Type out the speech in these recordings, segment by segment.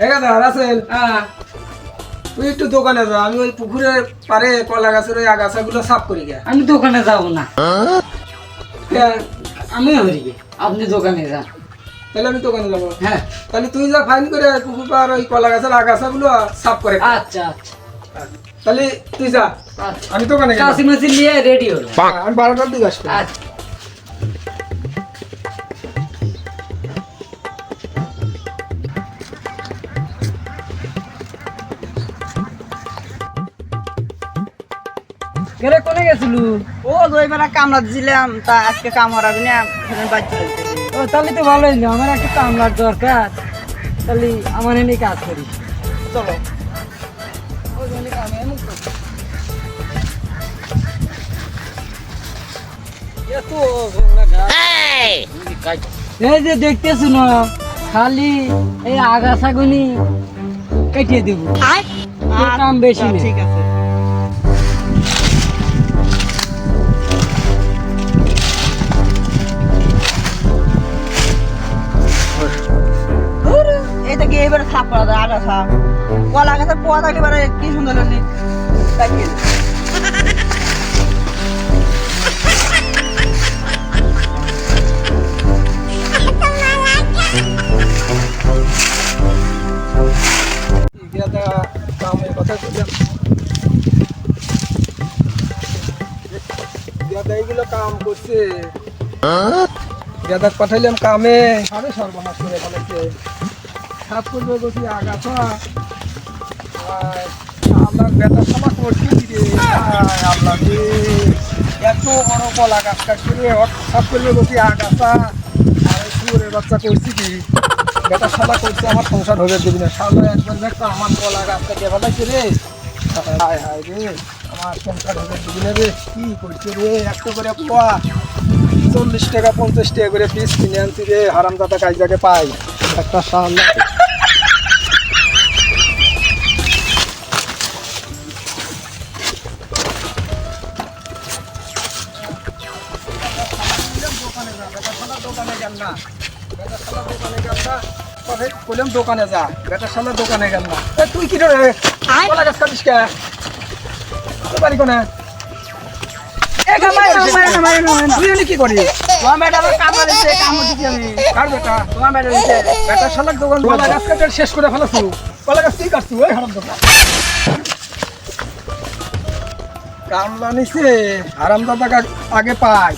এখানে রাসেল তুই একটু দোকানে যা, আমি ওই পুকুরের পারে কলা গাছের ওই আগাছাগুলো সাফ করি গে। আমি দোকানে যাব না, হ্যাঁ, আমি হরিবে, আপনি দোকানে যান। তাহলে আমি দোকানে যাবো। হ্যাঁ তাহলে তুই যা ফাইন করে পুকুর পার ওই কলা গাছের আগাছাগুলো সাফ করে। আচ্ছা আচ্ছা তাহলে তুই যা, আচ্ছা, আমি দোকানে গেলাম। কাশি মাছি নিয়ে রেডি হলো। আমি 12টার দিকে আসবো। আচ্ছা কেরে কোনে গেছিলু? ও দুইবার কামড়া দিছিলাম, তা আজকে কাম হরাবি না, বাচ্চা ও তাহলে তো ভালোই না, আমার একটা কামলার দরকার, তাহলে আমার এনে কাজ করি। চলো। এই যে দেখতেছো না, খালি এই আগাছাগুনি কেটে দেবো, কাম বেশি নেই। ঠিক আছে। এটা কি এবারে সাফ করা যায়? আটা সাপ কলা গাছের পোয়া থাকলে এবারে কি সুন্দর লাগছে। কামের কথা বললাম, এইগুলো কাম করছে, গাদা পাঠাইলাম কামে, আরে সর্বনাশ করে ফেলেছে। সাফ করবে বসি আগাছা, আমরা বেতার সমা করছি রে, আল্লাহ রে, এত বড় কলা গাছ কাটছে রে, সাফ করবে বসি আগাছা, আর শুয়োরের বাচ্চা করছি কি বেটার শালা করছে, আমার সংসার হবে দিবি না। শালা একবার দেখতো আমার কলা গাছটা কে ফেলাইছে রে, হায় হায় রে, আমার সংসার হবে দিবি না রে। কি করছে রে, একটা করে পোয়া 40 টাকা 50 টাকা করে পিস কিনে আনছি রে, হারামজাদা কাইজাকে পাই একটা শালা। দোকানে গেল না, বেটার শালা দোকানে গেল না, বললাম দোকানে যা, বেটার শালা দোকানে গেল না। তুই কি রে কলা গাছ কাটিস কে? তোর বাড়ি কোনে? তুই কি করিস? কার বেটা? বেটার শালার দোকান কলা গাছ কাটার শেষ করে ফেলাছু। কলা গাছ তুই কাটছু, ওই হারাম দোকান কামলা নিছে, হারামজাদা আগে পাই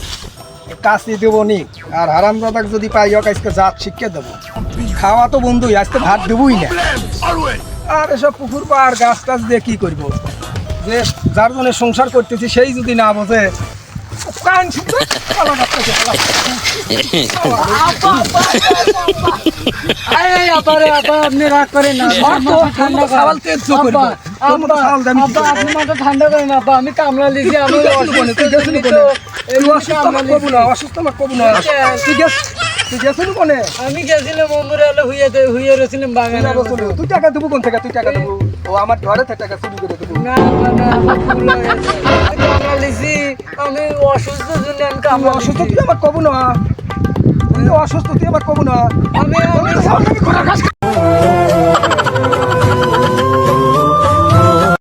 কাশি দেবো নি, আর হারামজাদাক যদি পাই আজকে জাত শিক্ষা দেবো। খাওয়া তো বন্ধুই, আজকে ভাত দেবই না। আর এসব পুকুর পাড় গাছ টাছ দিয়ে কি করবো, যে যার জন্য সংসার করতেছি সেই যদি না বোঝে, কান শুনতে কলা গাছটাকে আপনি রাগ করেন না, ঠান্ডা করেন না, আমি কামলা লিখি, আমি অসুস্থ আমার কবু না। তুই গেছিলি কোনে? আমি গেছিলাম মন্দিরে, হুইয়ে রয়েছিলাম বাগানে। তুই টাকা দেবো কোন থেকে? তুই টাকা দেবো? ও আমার ঘরে থেকে টাকা চুরি করে দেবো। না না কামলা লিখছি, আমি অসুস্থ জন্য আমি কামলা অসুস্থ, তুই আমার কবু না, তুই অসুস্থ, তুই আমার কবু না। আমি আমি